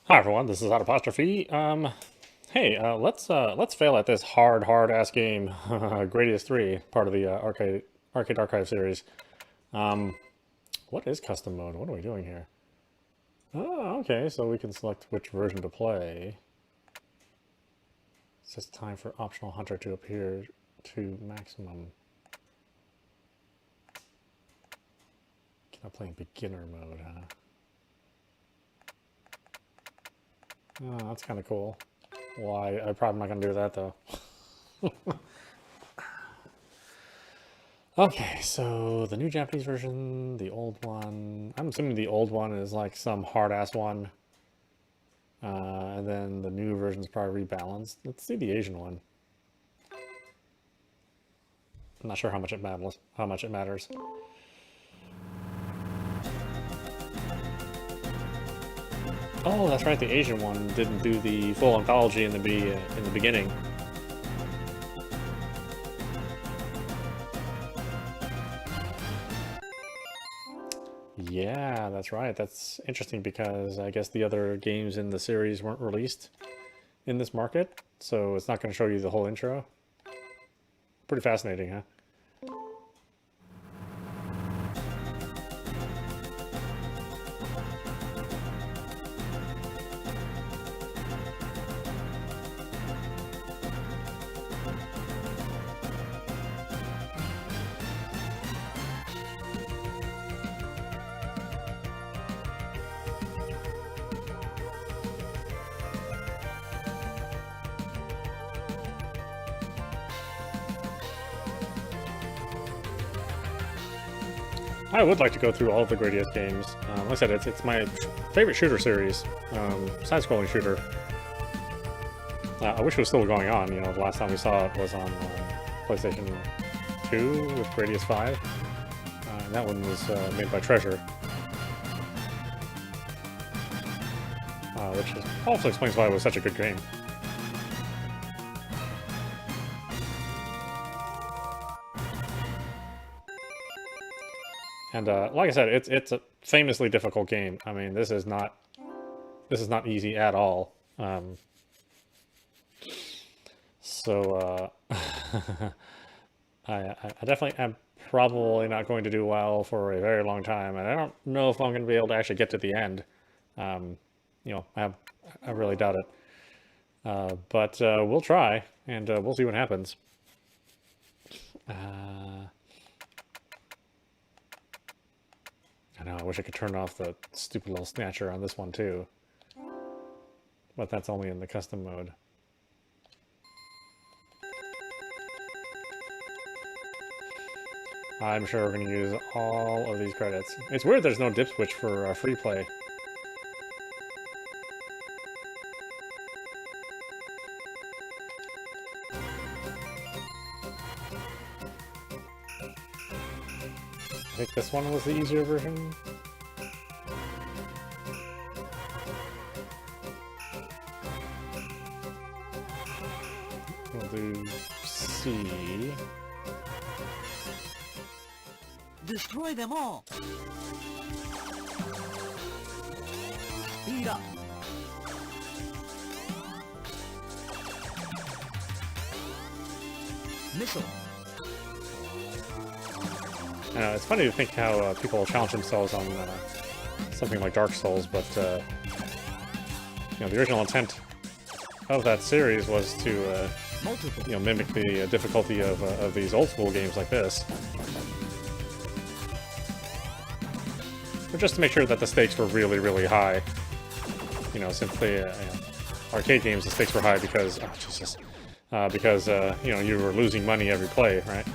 Hi everyone, this is Audapostrophe. Hey, let's fail at this hard ass game, Gradius III, part of the Arcade Archive series. Um, what is custom mode? What are we doing here? Oh, okay, so we can select which version to play. It says time for optional hunter to appear to maximum. Can I play in beginner mode, huh? Oh, that's kind of cool. Well, I probably not gonna do that though. Okay, so the new Japanese version, the old one. I'm assuming the old one is like some hard ass one. And then the new version is probably rebalanced. Let's see the Asian one. I'm not sure how much it matters. Oh, that's right. The Asian one didn't do the full anthology in the beginning. Yeah, that's right. That's interesting because I guess the other games in the series weren't released in this market, so it's not going to show you the whole intro. Pretty fascinating, huh? I would like to go through all of the Gradius games. Like I said, it's my favorite shooter series, side-scrolling shooter. I wish it was still going on. You know, the last time we saw it was on PlayStation 2 with Gradius 5. And that one was made by Treasure. Which also explains why it was such a good game. And like I said, it's a famously difficult game. I mean, this is not easy at all. So I definitely am probably not going to do well for a very long time, and I don't know if I'm going to be able to actually get to the end. You know, I really doubt it. But we'll try, and we'll see what happens. I know, I wish I could turn off the stupid little snatcher on this one too. But that's only in the custom mode. I'm sure we're going to use all of these credits. It's weird there's no dip switch for free play. I think this one was the easier version. We'll do C. Destroy them all! Speed up! Missile! It's funny to think how people challenge themselves on something like Dark Souls, but you know, the original intent of that series was to you know, mimic the difficulty of these old school games like this. But just to make sure that the stakes were really high. You know, since the you know, arcade games, the stakes were high because, oh Jesus, because you know, you were losing money every play, right?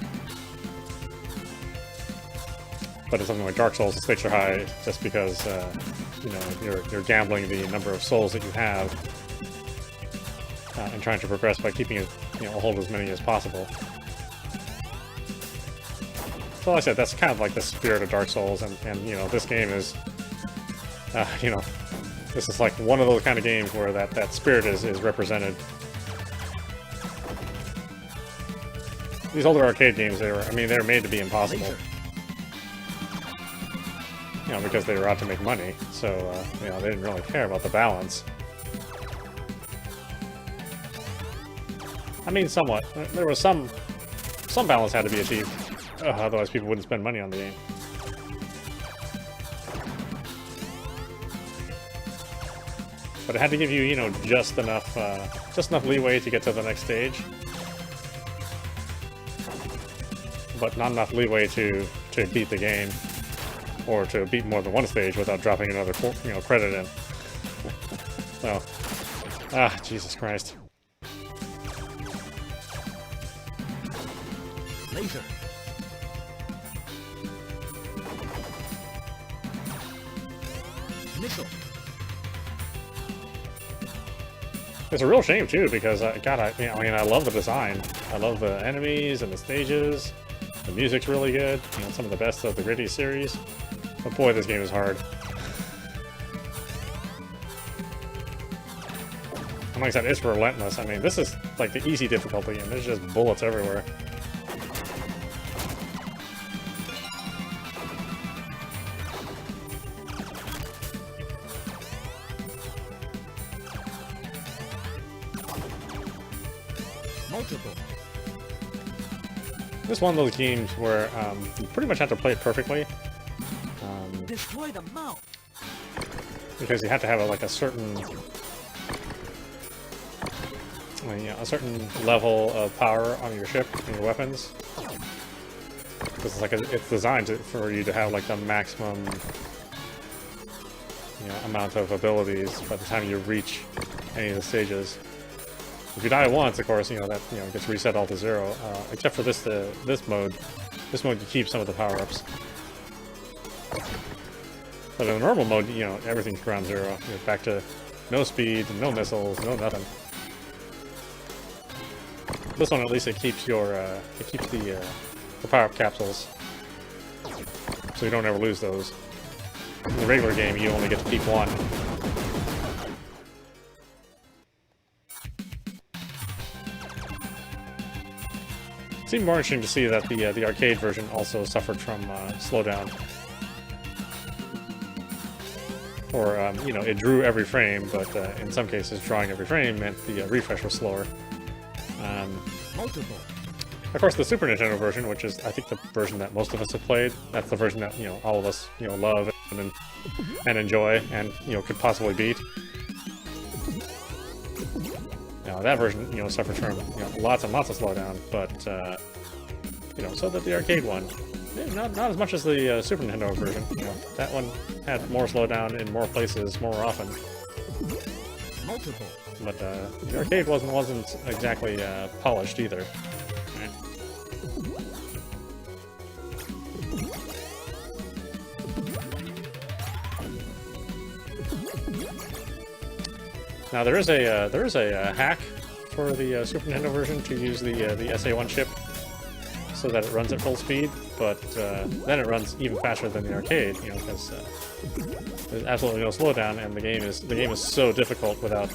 But in something like Dark Souls, the stakes are high just because you know, you're gambling the number of souls that you have and trying to progress by keeping, you know, a hold of as many as possible. So like I said, that's kind of like the spirit of Dark Souls, and you know, this game is, you know, this is like one of those kind of games where that spirit is represented. These older arcade games, I mean, they're made to be impossible. You know, because they were out to make money, so you know, they didn't really care about the balance. I mean, somewhat. There was some balance had to be achieved. Otherwise, people wouldn't spend money on the game. But it had to give you, you know, just enough leeway to get to the next stage, but not enough leeway to beat the game, or to beat more than one stage without dropping another, you know, credit in. So, Jesus Christ. Laser. Missile. It's a real shame too, because God, I love the design. I love the enemies and the stages. The music's really good. You know, some of the best of the Gradius series. But boy, this game is hard. And like I said, it's relentless. I mean, this is like the easy difficulty, and there's just bullets everywhere. Multiple. This is one of those games where you pretty much have to play it perfectly. Destroy the mount. Because you have to have like a certain, a certain level of power on your ship and your weapons. Because it's like it's designed for you to have like the maximum, amount of abilities by the time you reach any of the stages. If you die once, of course, that gets reset all to 0. Except for this mode. This mode you keep some of the power-ups. But in the normal mode, everything's ground 0. You're back to no speed, no missiles, no nothing. This one, at least, it keeps the power-up capsules, so you don't ever lose those. In the regular game, you only get to keep one. It seemed more interesting to see that the arcade version also suffered from slowdown. Or, it drew every frame, but in some cases, drawing every frame meant the refresh was slower. Multiple. Of course, the Super Nintendo version, which is, I think, the version that most of us have played, that's the version that, all of us, love and enjoy and, could possibly beat. That version, suffered from, lots and lots of slowdown, but, so did the arcade one. Not as much as the Super Nintendo version. That one had more slowdown in more places more often. Multiple. But the arcade wasn't exactly polished either. Right. Now there is a hack for the Super Nintendo version to use the SA1 chip, so that it runs at full speed, but then it runs even faster than the arcade, because there's absolutely no slowdown, and the game is so difficult without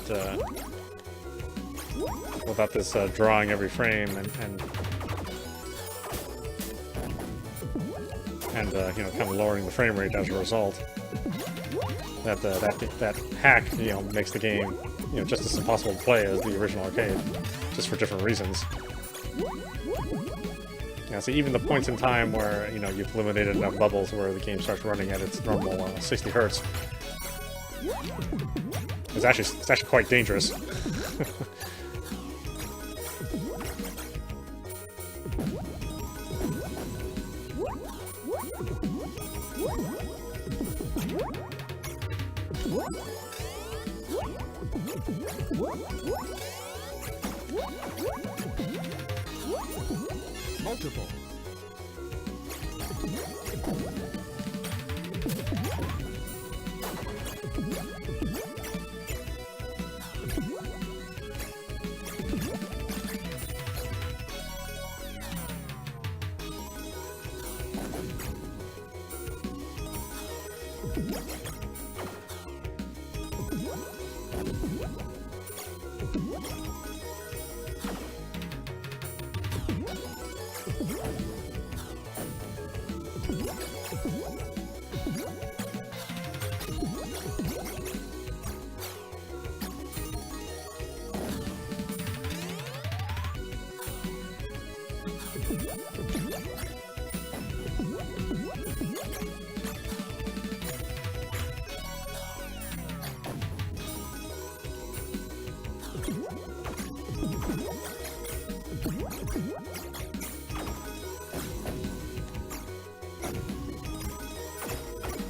this drawing every frame and kind of lowering the frame rate as a result. That hack makes the game just as impossible to play as the original arcade, just for different reasons. So even the points in time where you've eliminated enough bubbles where the game starts running at its normal 60 hertz, it's actually quite dangerous. Multiple.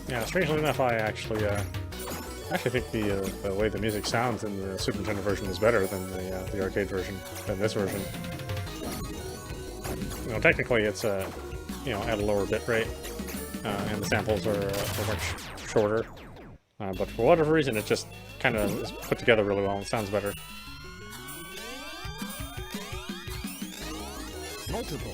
Yeah, strangely enough, I actually think the way the music sounds in the Super Nintendo version is better than the arcade version, than this version. You know, technically it's you know, at a lower bit rate, and the samples are much shorter. But for whatever reason, it just kind of is put together really well and sounds better. Multiple.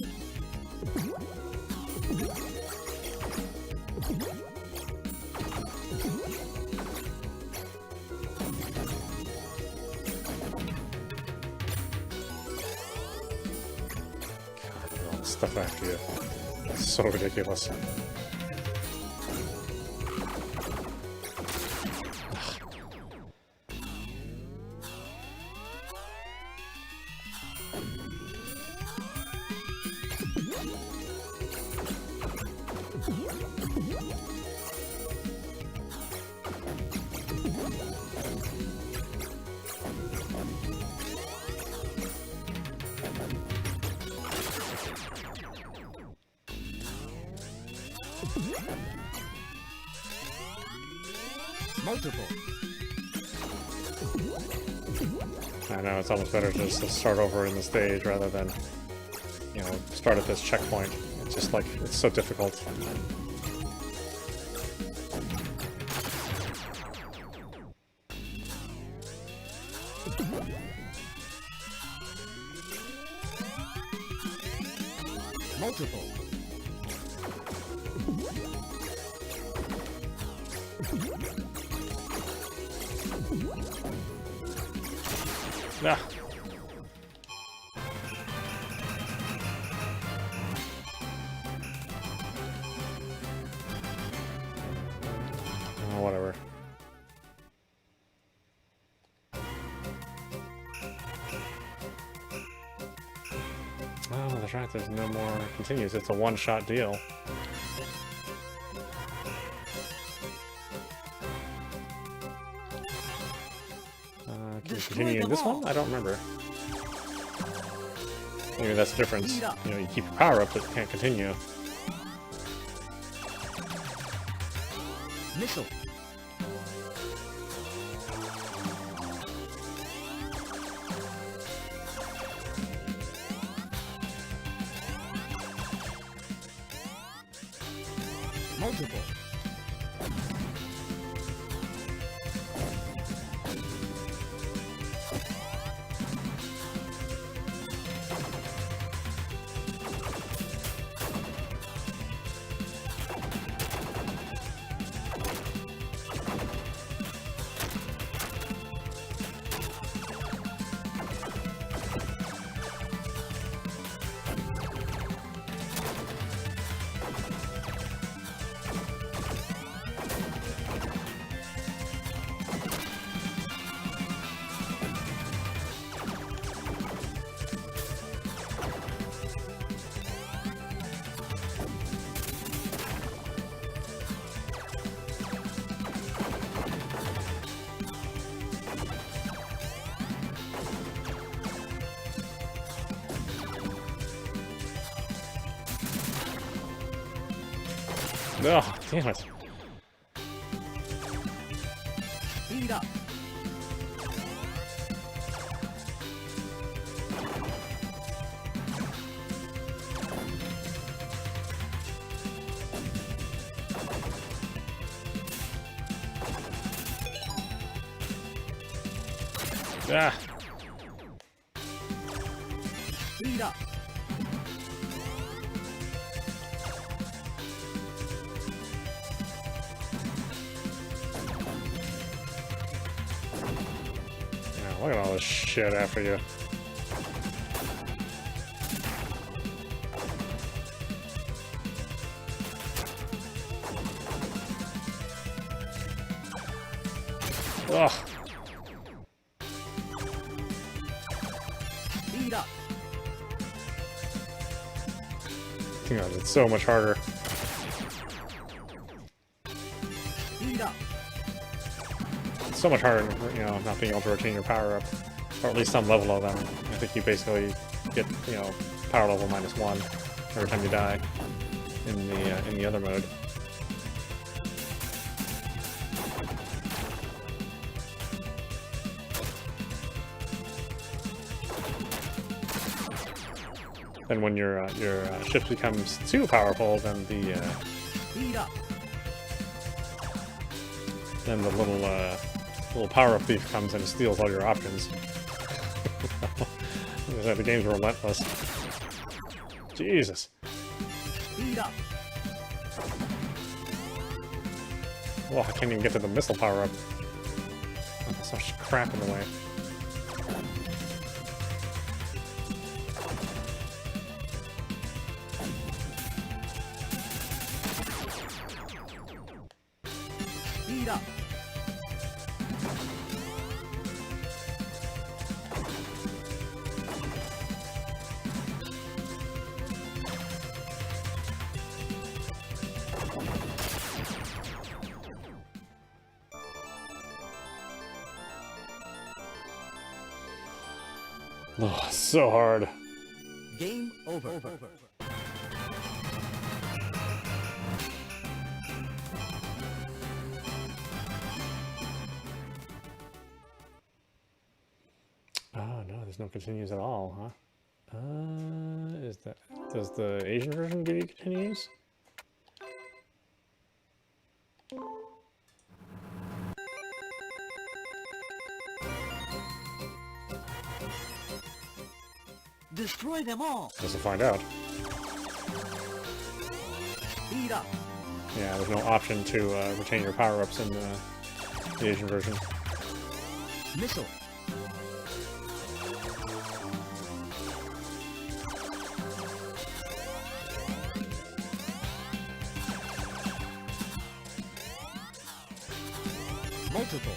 All the stuff after you. It's so ridiculous. Multiple. I know, it's almost better just to start over in the stage rather than, you know, start at this checkpoint. It's just like, it's so difficult. Multiple. Ah. Oh, whatever. Oh, that's right, there's no more continues. It's a one-shot deal. Can you continue in this one? I don't remember. Maybe that's the difference. You know, you keep your power up, but you can't continue. Missile. Multiple. Oh, damn it. Speed up. Ah. Speed up. Yeah, look at all this shit after you. Ugh. Speed up. You know, it's so much harder. Speed up. It's so much harder, you know, not being able to retain your power up, or at least some level of them. I think you basically get, you know, power level -1 every time you die in the other mode. then when your ship becomes too powerful, then the Speed up. little power-up thief comes and steals all your options. Like I said, the game's relentless. Jesus. Speed up. Oh, I can't even get to the missile power-up. Oh, there's so much crap in the way. Speed up. Oh, so hard. Game over. Oh no, there's no continues at all, huh? Does the Asian version give you continues? Destroy them all. Let's find out. Speed up. Yeah, there's no option to retain your power-ups in the Asian version. Missile. Multiple.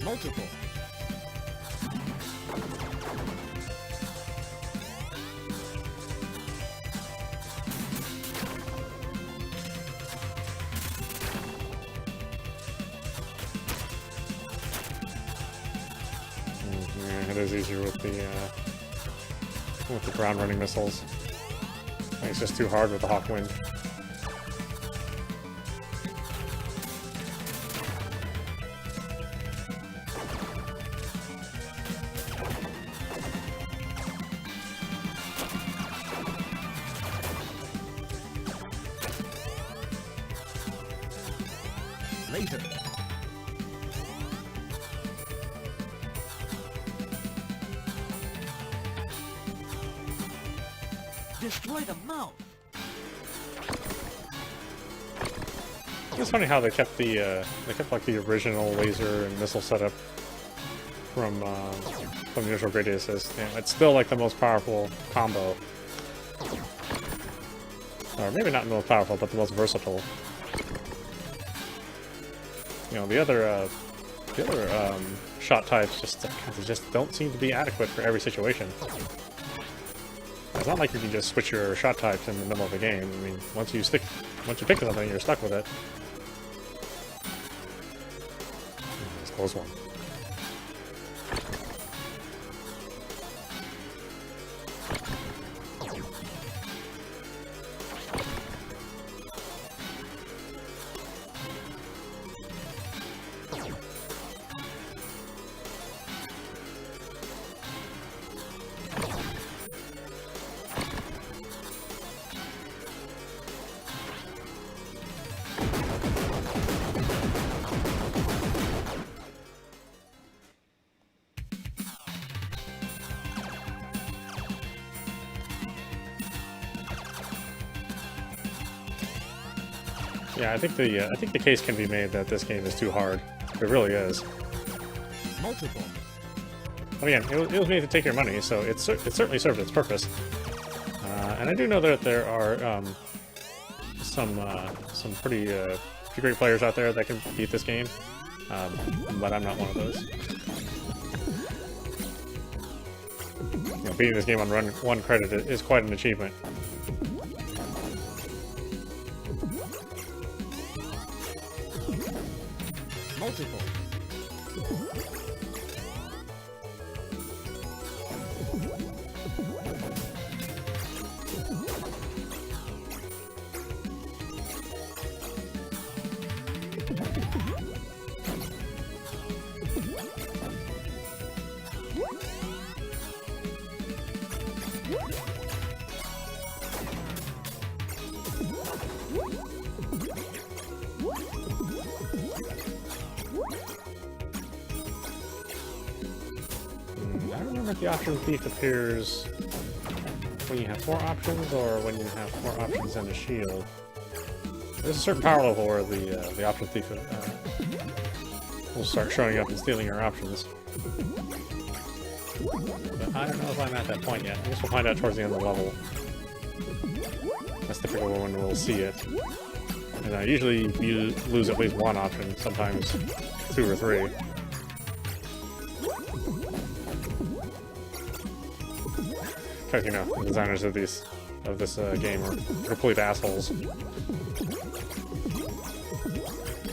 Multiple. Yeah, it is easier with the ground running missiles. I think it's just too hard with the Hawkwind. Laser. Destroy the mouth. It's funny how they kept like the original laser and missile setup from the initial Gradius. It's still like the most powerful combo, or maybe not the most powerful, but the most versatile. You know, the other shot types just don't seem to be adequate for every situation. It's not like you can just switch your shot types in the middle of the game. I mean, once you pick something, you're stuck with it. It's a close one. Yeah, I think the case can be made that this game is too hard. It really is. Multiple. But again, it was made to take your money, so it certainly served its purpose. And I do know that there are some pretty great players out there that can beat this game, but I'm not one of those. You know, beating this game on run 1 credit is quite an achievement. Multiple. I don't remember if the option thief appears when you have 4 options or when you have 4 options and a shield. There's a certain power level where the option thief will start showing up and stealing your options. But I don't know if I'm at that point yet. I guess we'll find out towards the end of the level. That's typically when we'll see it. And usually you lose at least 1 option, sometimes 2 or 3. Because, you know, the designers of this game are complete assholes. It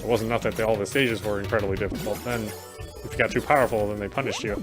wasn't enough that all the stages were incredibly difficult, then if you got too powerful, then they punished you.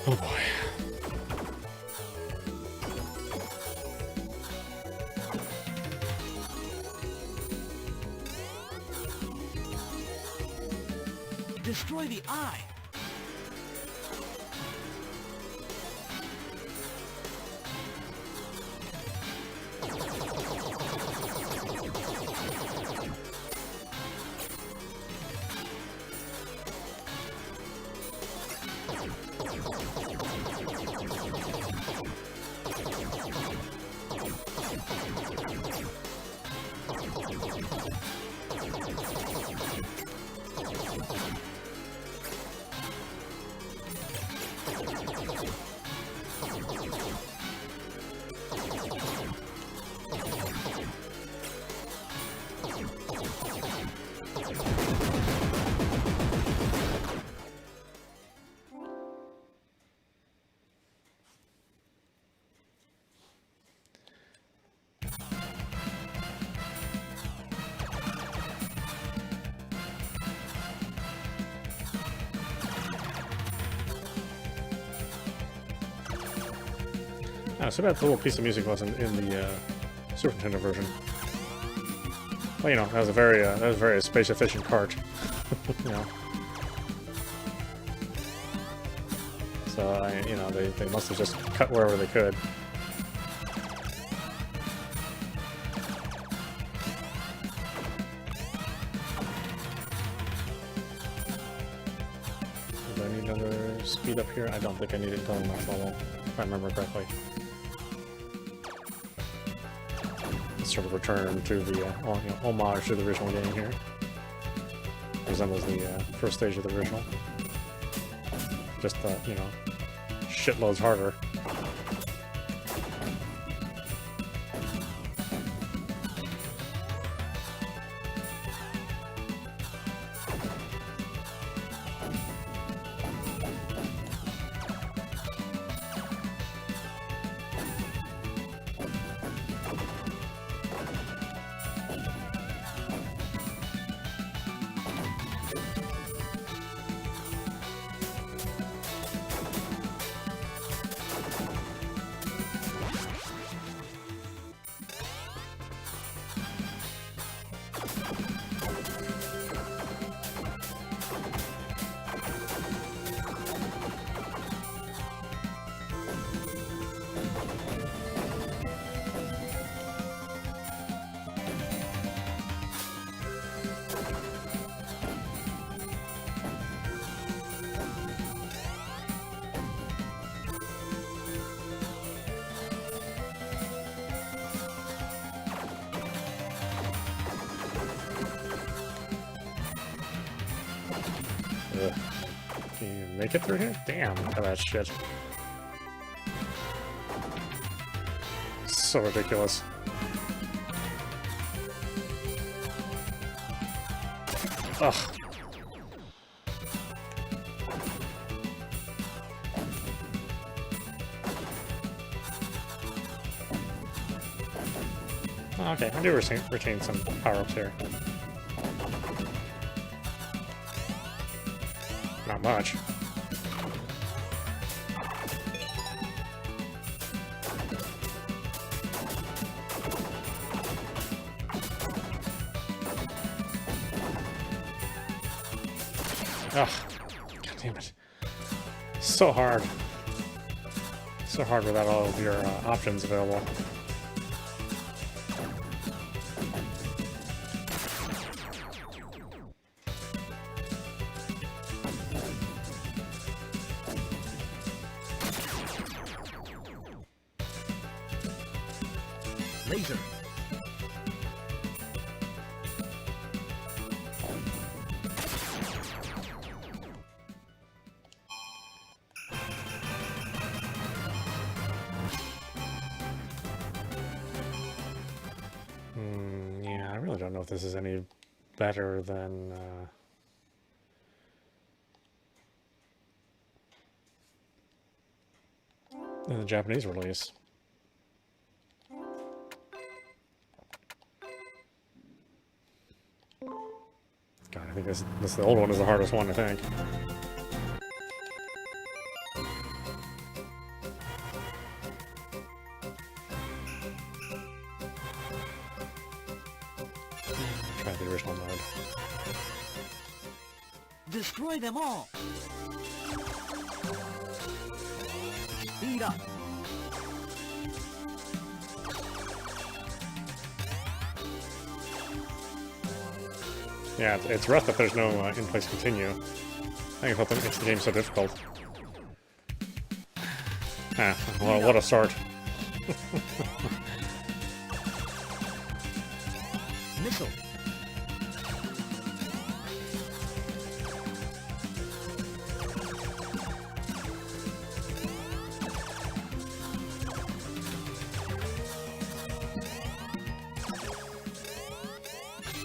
Oh boy. Destroy the eye. So bad the little piece of music wasn't in the Super Nintendo version. Well, you know, that was a very space efficient cart. you know. So you know, they must have just cut wherever they could. Do I need another speed up here? I don't think I need it until the next level, if I remember correctly. Sort of return to the homage to the original game here. Resembles the first stage of the original. Just you know, shitloads harder. Ugh. Can you make it through here? Damn, look at that shit. So ridiculous. Ugh. Okay, I do retain some power-ups here. Not much. Ugh. God damn it. So hard. So hard without all of your options available. Laser. Yeah, I really don't know if this is any better than the Japanese release. God, I think this the old one is the hardest one, I think. Try the original mode. Destroy them all. Speed up. Yeah, it's rough that there's no in-place continue. I think it's what makes the game so difficult. Ah, well, what a start. Missile.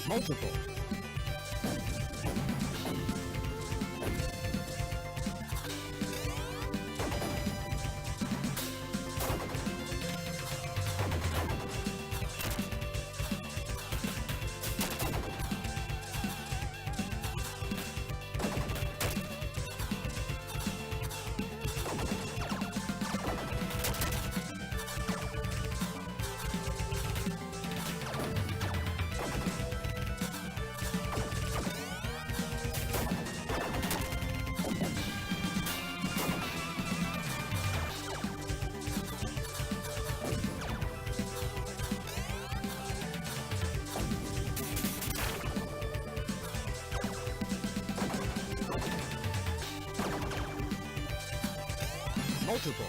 Multiple. Multiple.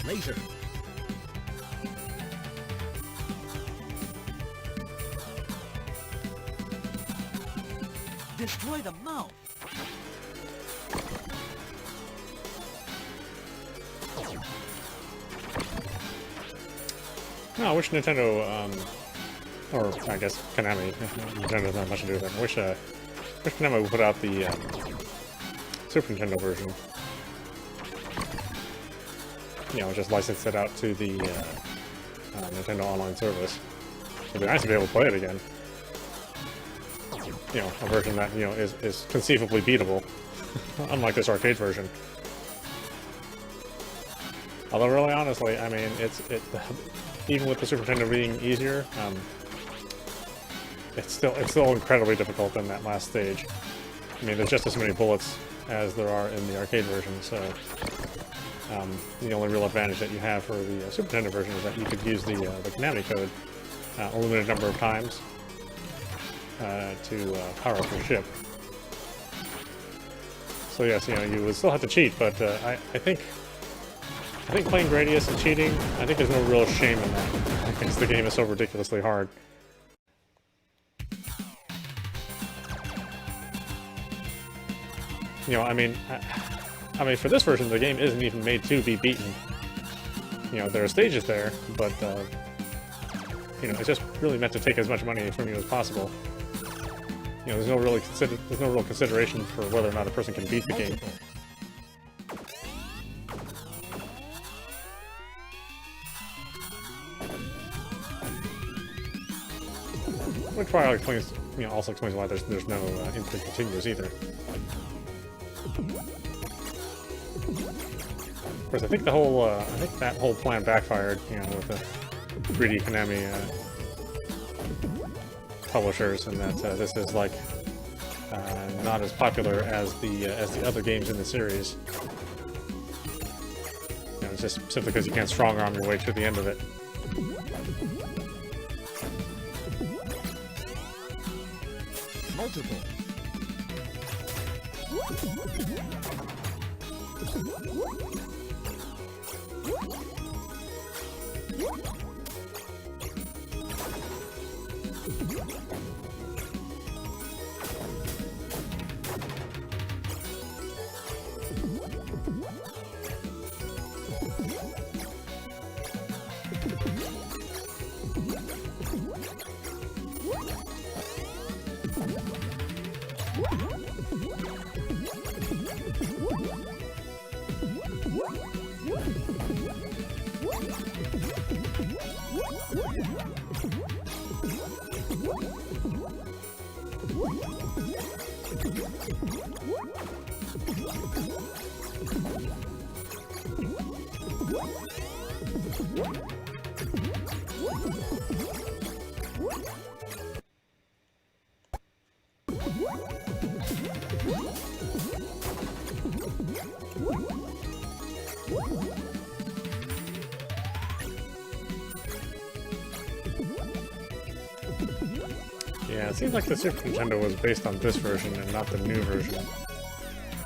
Laser. Destroy the mouth. No, I wish Nintendo, or I guess Konami, Nintendo doesn't have much to do with it. I wish Konami would put out the Super Nintendo version. You know, just license it out to the Nintendo Online service. It'd be nice to be able to play it again. You know, a version that, you know, is conceivably beatable, unlike this arcade version. Although, really honestly, I mean, even with the Super Nintendo being easier, it's still incredibly difficult in that last stage. I mean, there's just as many bullets as there are in the arcade version, so the only real advantage that you have for the Super Nintendo version is that you could use the KONAMI code a limited number of times to power up your ship. So yes, you know, you would still have to cheat, but I think playing Gradius and cheating, I think there's no real shame in that, because the game is so ridiculously hard. You know, I mean, for this version, the game isn't even made to be beaten. You know, there are stages there, but you know, it's just really meant to take as much money from you as possible. You know, there's no real consideration for whether or not a person can beat the game. Which probably explains, you know, also explains why there's no instant continues either. Of course, I think that whole plan backfired, you know, with the greedy Konami publishers, and that this is like not as popular as the other games in the series. You know, it's just simply because you can't strong arm your way to the end of it. Multiple. Yeah, it seems like the Super Nintendo was based on this version and not the new version.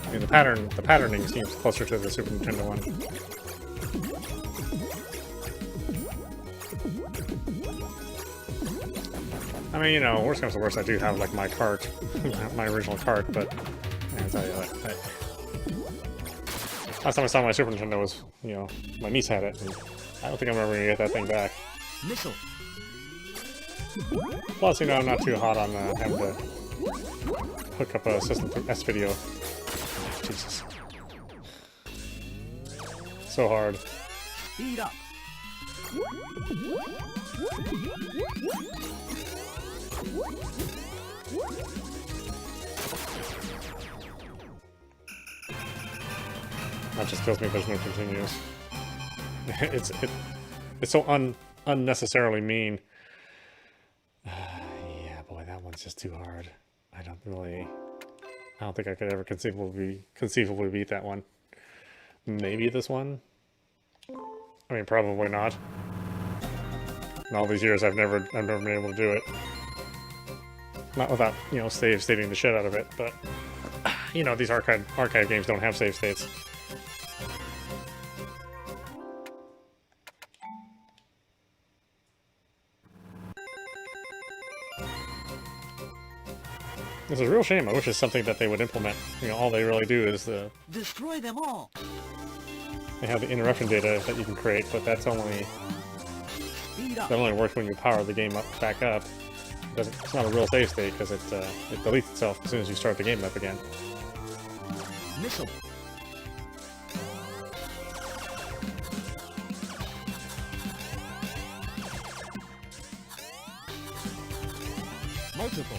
I mean, the patterning seems closer to the Super Nintendo one. I mean, you know, worst comes to worst, I do have like my cart, my original cart, but I gotta tell you, last time I saw my Super Nintendo was, you know, my niece had it, and I don't think I'm ever gonna get that thing back. Missile. Plus, you know, I'm not too hot on having to hook up a system through S-Video. Jesus. So hard. Speed up. That just kills me if there's no continues. It's so unnecessarily mean. Yeah, boy, that one's just too hard. I don't think I could ever conceivably beat that one. Maybe this one? I mean, probably not. In all these years, I've never been able to do it. Not without, you know, save stating the shit out of it, but you know, these archive games don't have save states. It's a real shame. I wish it's something that they would implement. You know, all they really do is Destroy them all. they have the interruption data that you can create, but that's only Speed up. that only works when you power the game back up. It's not a real save state because it deletes itself as soon as you start the game up again. Missile. Multiple.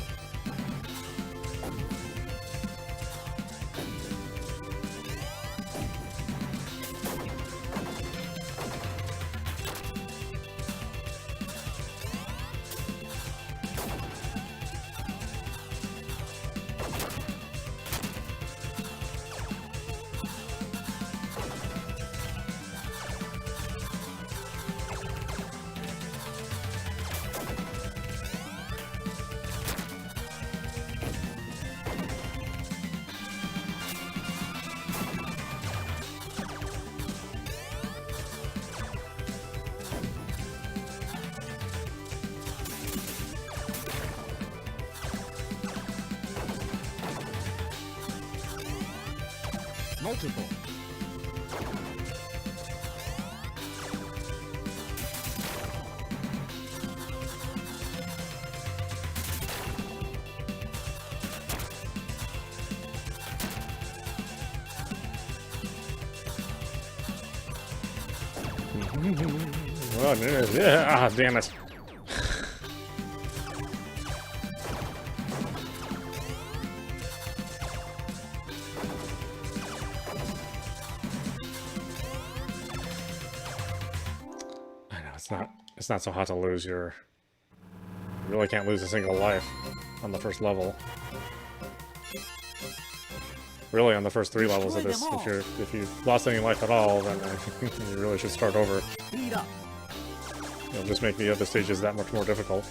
Multiple. Oh, yeah, ah, damn it. I know, it's not so hot to lose you really can't lose a single life on the first level. Really, on the first 3 levels of this, if you've lost any life at all, then you really should start over. Speed up. It'll just make the other stages that much more difficult.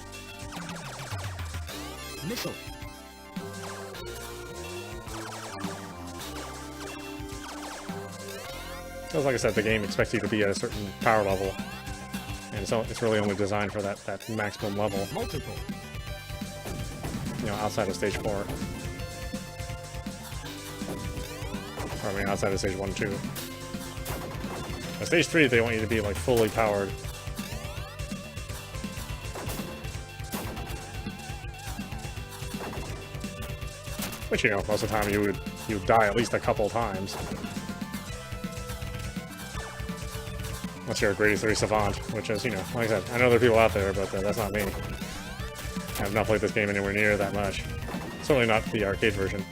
Missile. Because like I said, the game expects you to be at a certain power level. And so it's really only designed for that maximum level. Multiple. You know, outside of stage 4. Or, I mean, outside of stage 1 and 2. At stage 3, they want you to be, like, fully powered. Which, you know, most of the time you would die at least a couple times. Unless you're a Gradius III Savant, which is, you know, like I said, I know there are people out there, but that's not me. I have not played this game anywhere near that much. Certainly not the arcade version.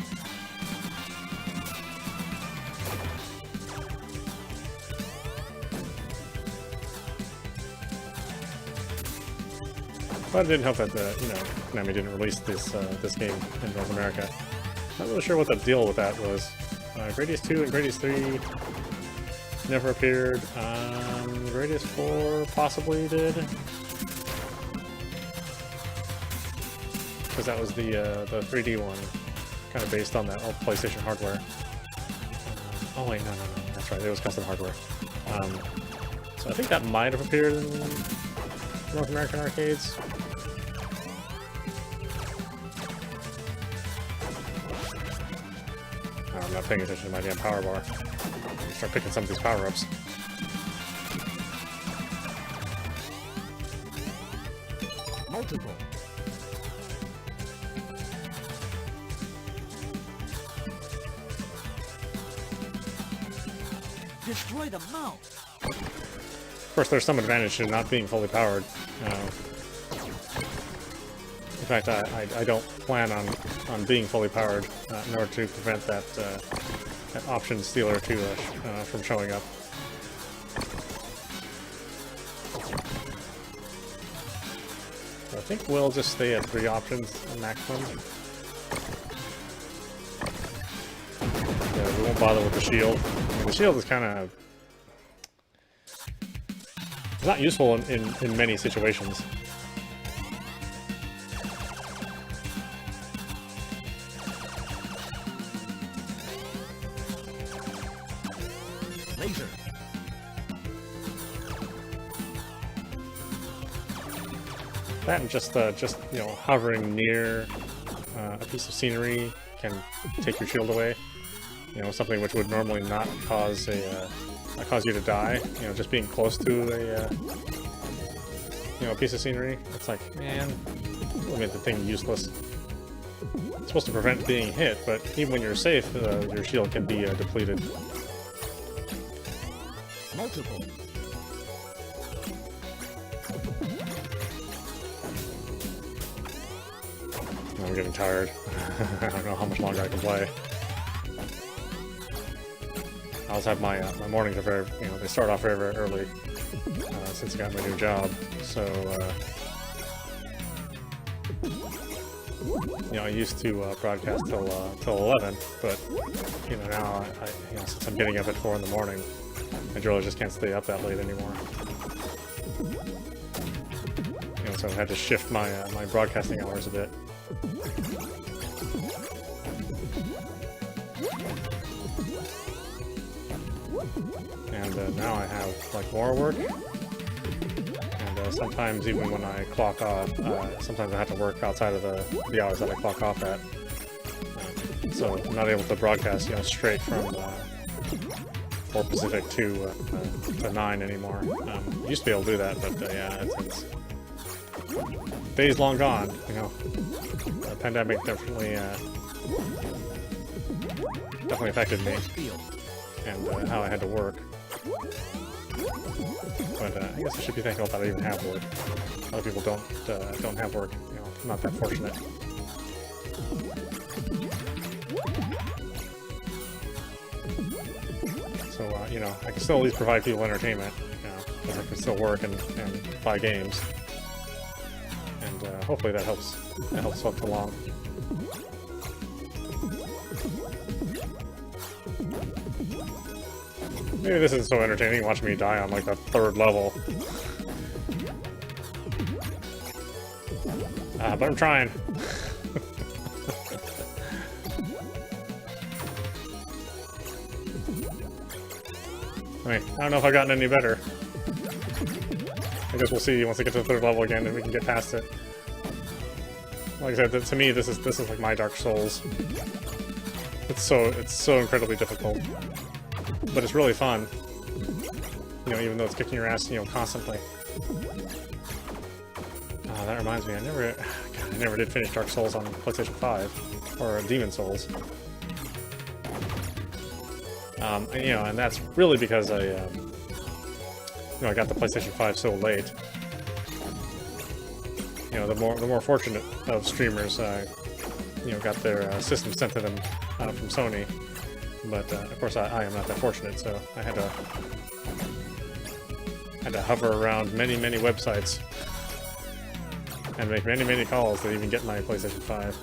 But it didn't help that, you know, KONAMI didn't release this game in North America. Not really sure what the deal with that was. Gradius 2 and Gradius 3 never appeared. Gradius 4 possibly did. Because that was the 3D one, kind of based on that old PlayStation hardware. Oh wait, no, that's right, it was custom hardware. So I think that might have appeared in North American arcades. I'm not paying attention to my damn power bar. Start picking some of these power-ups. Multiple. Destroy the mount. Of course, there's some advantage to not being fully powered. If fact, I don't plan on being fully powered in order to prevent that that option stealer to from showing up. So I think we'll just stay at 3 options maximum. Yeah, we won't bother with the shield. I mean, the shield is kind of... it's not useful in many situations. Laser. That and just you know, hovering near a piece of scenery can take your shield away. You know, something which would normally not cause cause you to die. You know, just being close to a you know, a piece of scenery. It's like, man, it'll make the thing useless. It's supposed to prevent being hit, but even when you're safe, your shield can be depleted. Multiple. I'm getting tired. I don't know how much longer I can play. I also have my my mornings are very, you know, they start off very, very early since I got my new job. So you know, I used to broadcast till 11, but you know, now you know, since I'm getting up at 4 in the morning, I really just can't stay up that late anymore. You know, so I had to shift my my broadcasting hours a bit. And now I have like more work, and sometimes even when I clock off, sometimes I have to work outside of the hours that I clock off at. So I'm not able to broadcast, you know, straight from 4 Pacific to 9 anymore. Used to be able to do that, but yeah, it's days long gone. You know, the pandemic definitely affected me and how I had to work. But I guess I should be thankful that I even have work. A lot of people don't have work. You know, I'm not that fortunate. So you know, I can still at least provide people entertainment. You know, because I can still work and buy games, and hopefully that helps folks along. Maybe this isn't so entertaining watching me die on like the 3rd level. But I'm trying. I mean, I don't know if I've gotten any better. I guess we'll see once I get to the 3rd level again and we can get past it. Like I said, to me, this is like my Dark Souls. It's so incredibly difficult. But it's really fun, you know, even though it's kicking your ass, you know, constantly. That reminds me, I never did finish Dark Souls on PlayStation 5, or Demon Souls. You know, and that's really because I, you know, I got the PlayStation 5 so late. You know, the more fortunate of streamers, you know, got their system sent to them from Sony. But of course, I am not that fortunate, so I had to hover around many websites and make many calls to even get my PlayStation 5.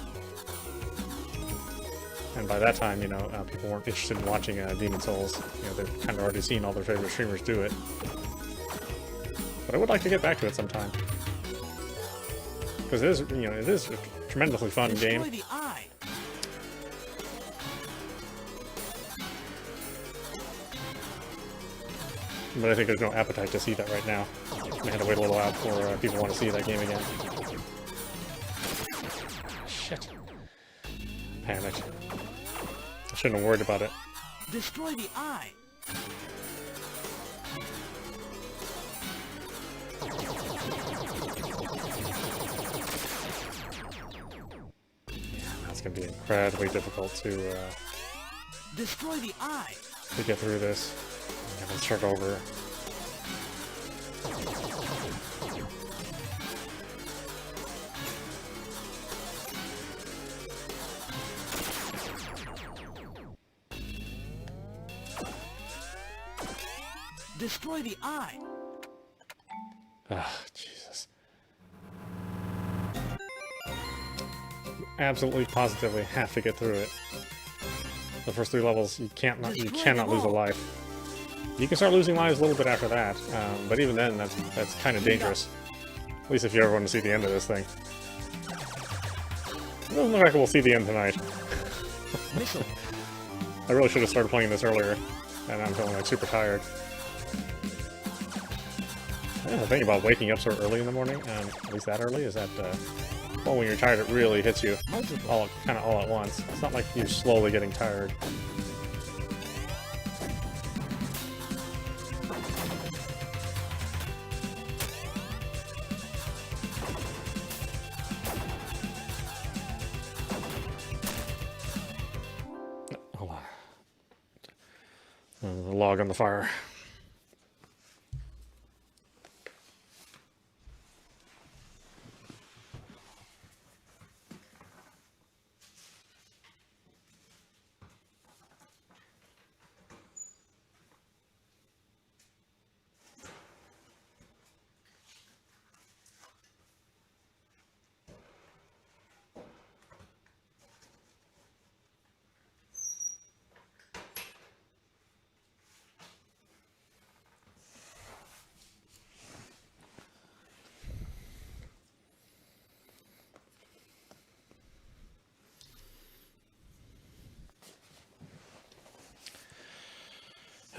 And by that time, you know, people weren't interested in watching Demon Souls. You know, they've kind of already seen all their favorite streamers do it. But I would like to get back to it sometime, because it is, you know, it is a tremendously fun game. But I think there's no appetite to see that right now. I had to wait a little while before people want to see that game again. Shit. Panicked. I shouldn't have worried about it. Destroy the eye. Yeah, that's gonna be incredibly difficult to destroy the eye. To get through this. Let's start over. Destroy the eye. Ah, Jesus. Absolutely, positively have to get through it. The first 3 levels, you cannot lose a life. You can start losing lives a little bit after that, but even then, that's kind of dangerous. At least if you ever want to see the end of this thing. It doesn't look like we'll see the end tonight. Missile. I really should have started playing this earlier, and I'm feeling like super tired. The thing about waking up so early in the morning, at least that early, is that well, when you're tired, it really hits you kind of all at once. It's not like you're slowly getting tired. Hold on. The log on the fire.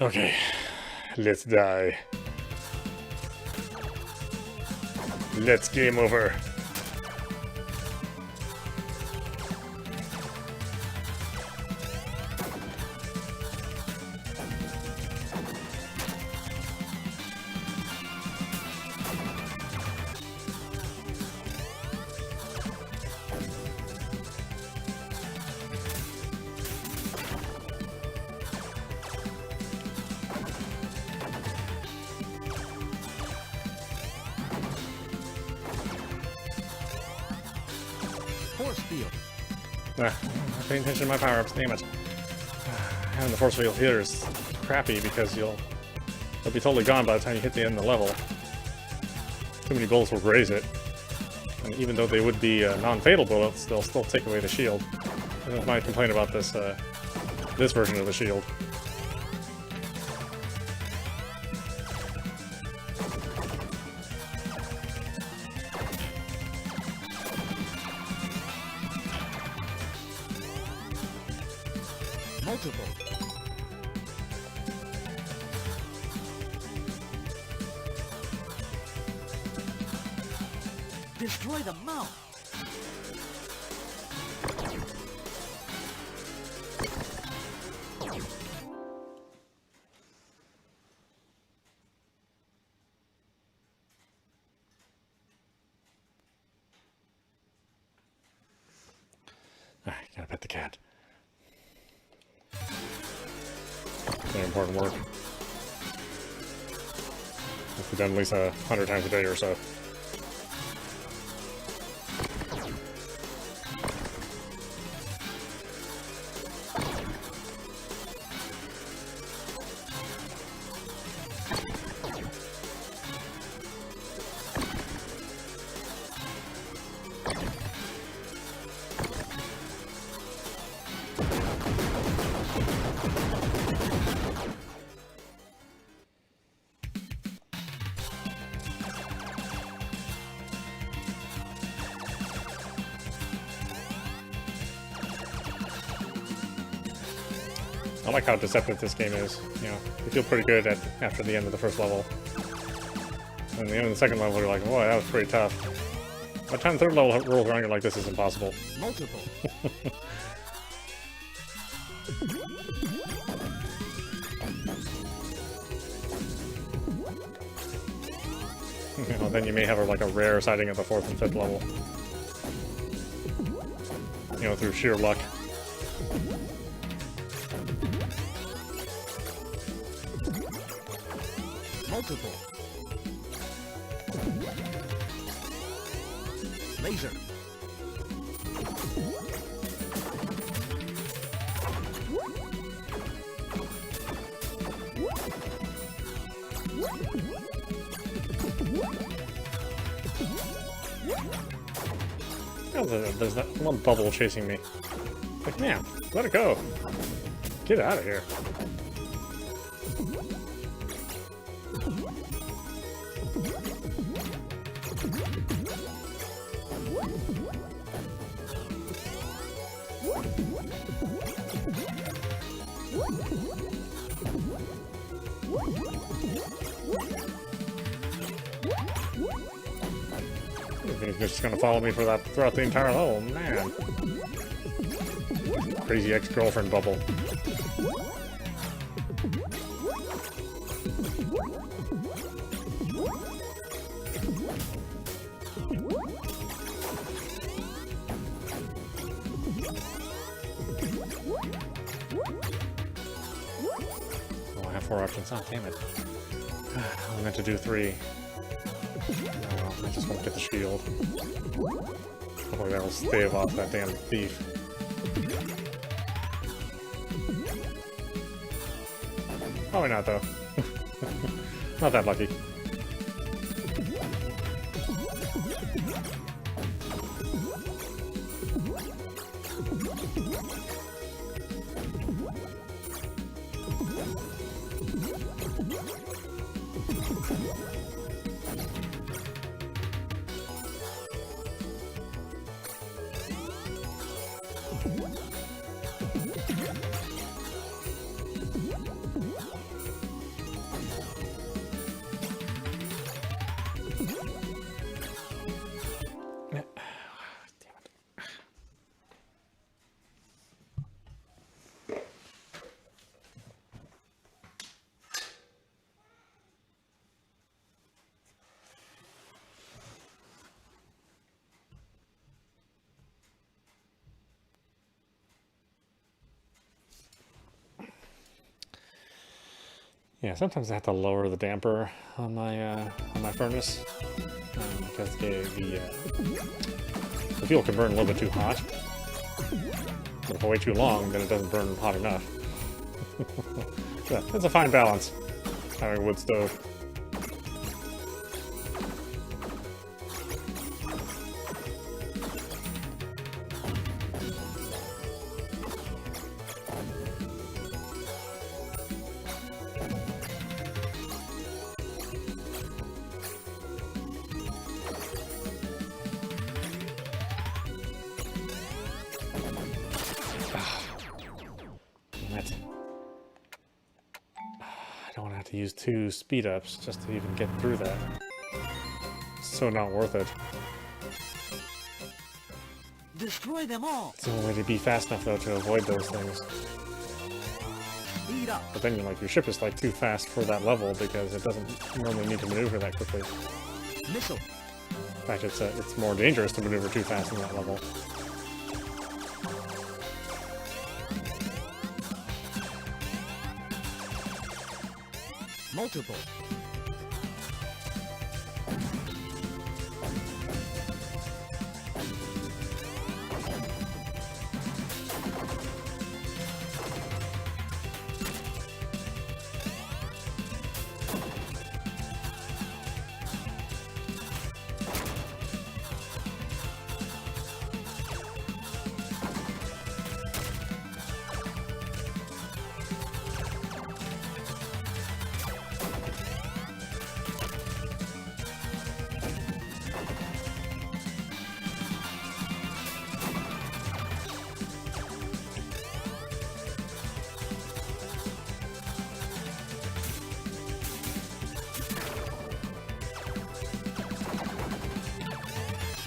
Okay, let's die. Let's game over. Force field. Not paying attention to my power-ups, damn it. Having the force field here is crappy because they'll be totally gone by the time you hit the end of the level. Too many bullets will graze it. And even though they would be non-fatal bullets, they'll still take away the shield. And that's my complaint about this this version of the shield. Multiple. Destroy the mouth. Alright, gotta pet the cat. Very important work. Must be done at least 100 times a day or so. I like how deceptive this game is. You know, you feel pretty good after the end of the first level. And the end of the second level, you're like, boy, that was pretty tough. By the time the third level rolls around, you're like, this is impossible. Multiple. You know, then you may have like a rare sighting at the 4th and 5th level. You know, through sheer luck. Multiple. Laser. Oh, there's that one bubble chasing me. Like, man, let it go. Get out of here. He's just gonna follow me for that throughout the entire level, man. Crazy ex-girlfriend bubble. Oh, I have 4 options. Oh, damn it. I meant to do 3. No, I just won't get the shield. Hopefully that'll stave off that damn thief. Probably not, though. Not that lucky. Yeah, sometimes I have to lower the damper on my furnace because the fuel can burn a little bit too hot. But if I wait too long, then it doesn't burn hot enough. Yeah, it's a fine balance having a wood stove. I don't want to have to use 2 speed ups just to even get through that. It's so not worth it. Destroy them all. It's the only way to be fast enough though to avoid those things. Speed up. But then your ship is like too fast for that level because it doesn't normally need to maneuver that quickly. Missile. In fact, it's more dangerous to maneuver too fast in that level. Multiple.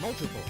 Multiple.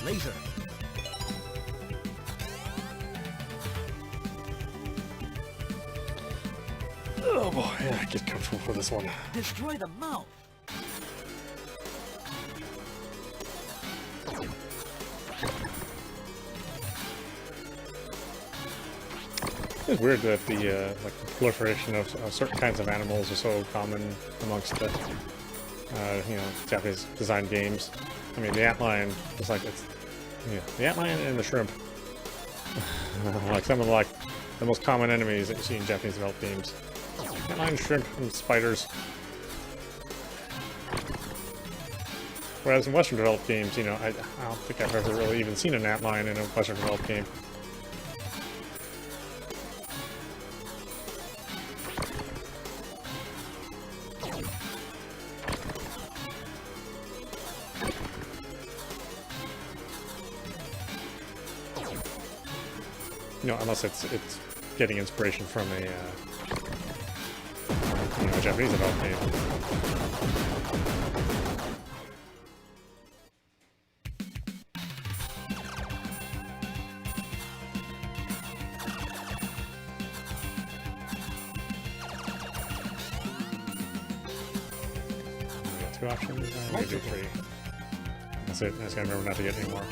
Laser. boy, yeah, get comfortable for this one. Destroy the mouth. It's weird that the like the proliferation of certain kinds of animals are so common amongst the Japanese designed games. I mean, the antlion is like the antlion and the shrimp, like some of the most common enemies that you see in Japanese developed games. Antlion, shrimp, and spiders. Whereas in Western developed games, I don't think I've ever really even seen an antlion in a Western developed game. Unless it's getting inspiration from a Japanese developed game. We got 2 options. I'm gonna do 3. That's it. I just gotta remember not to get any more.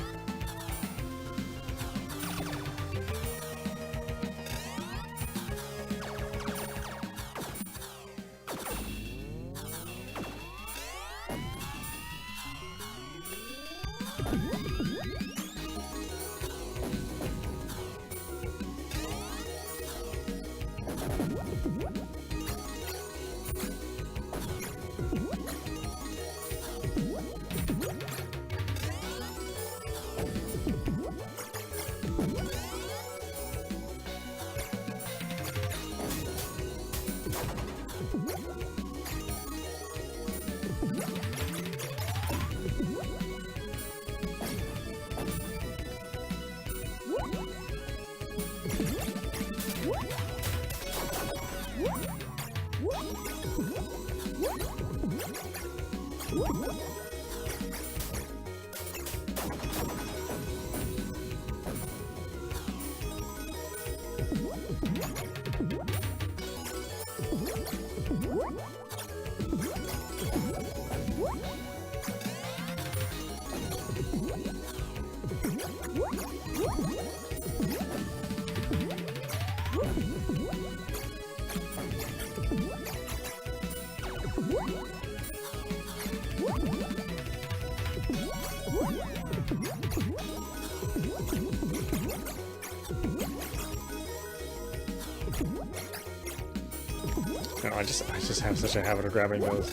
I just have such a habit of grabbing those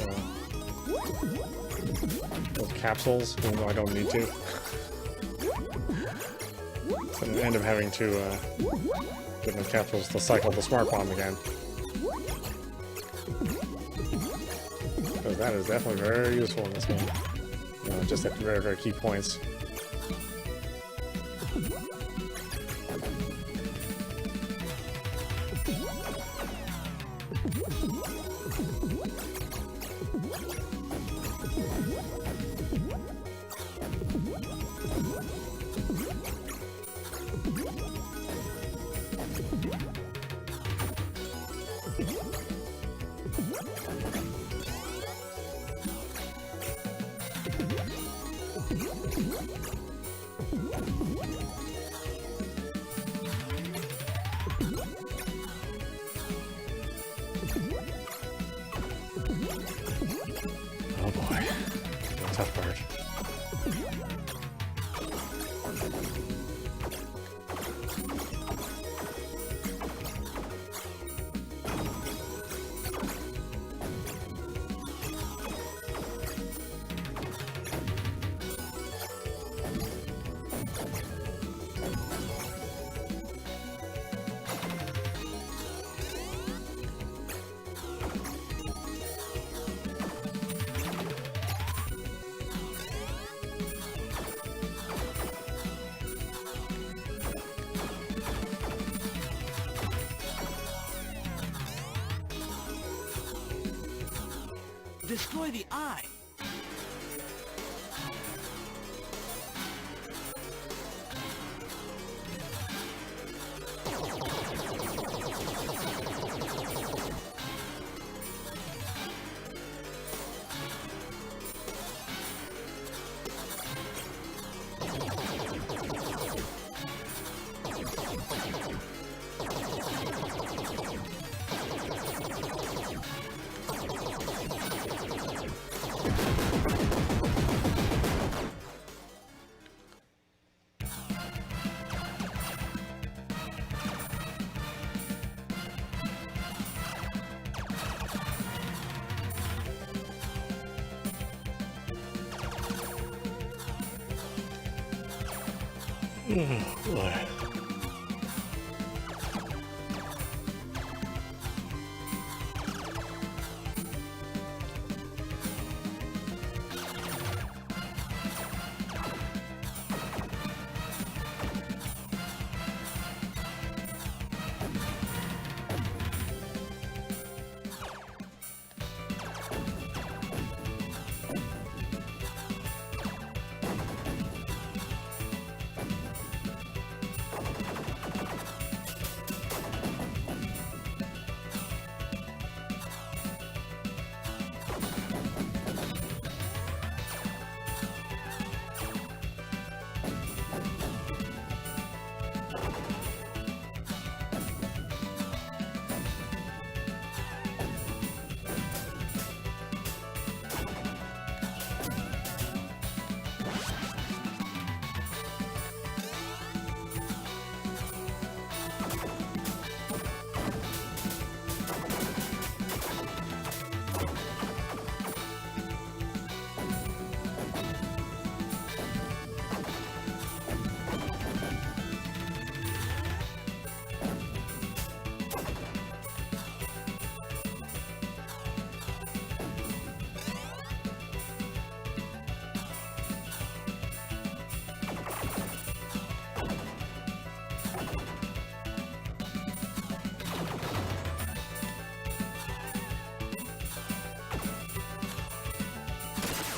capsules, even though I don't need to. So I end up having to get those capsules to cycle the smart bomb again. Because that is definitely very useful in this game. Just at the very, very key points. Oh boy, tough part. Destroy the eye.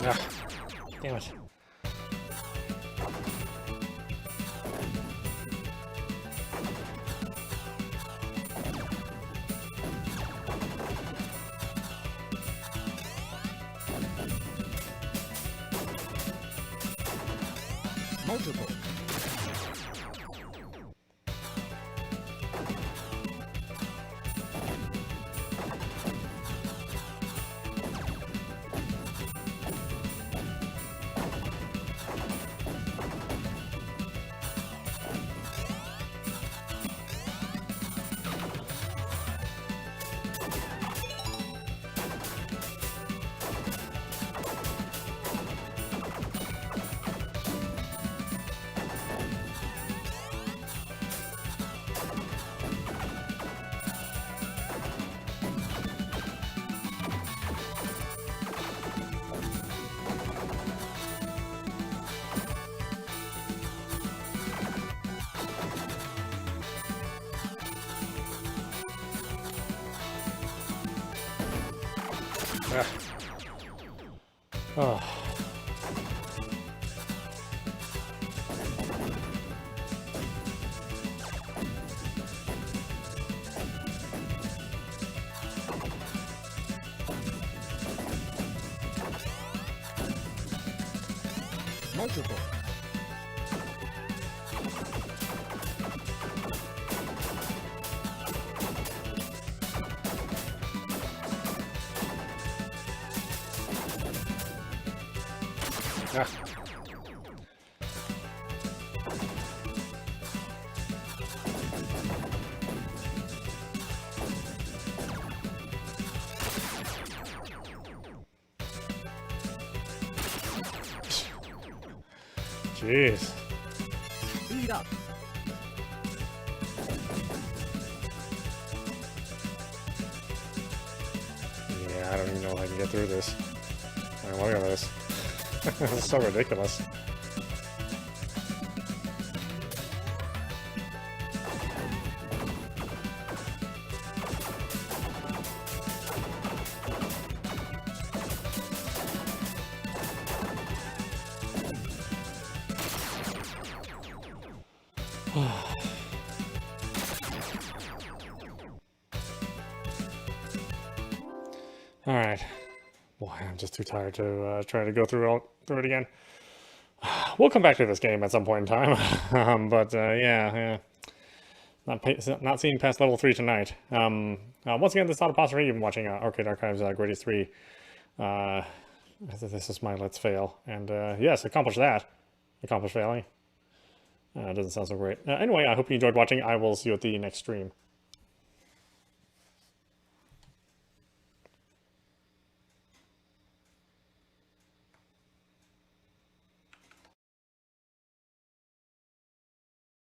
Ah, damn it. Multiple. Ah. Oh. Multiple. Ah. Jeez. Speed up. Yeah, I don't even know if I can get through this. I mean, look at this. This is so ridiculous. All right. Boy, I'm just too tired to try to go through it again. We'll come back to this game at some point in time, but yeah, not seeing past level 3 tonight. Once again, this is Audap. You've been watching Arcade Archives Gradius III. This is my Let's Fail, and yes, accomplished that. Accomplished failing. Doesn't sound so great. Anyway, I hope you enjoyed watching. I will see you at the next stream.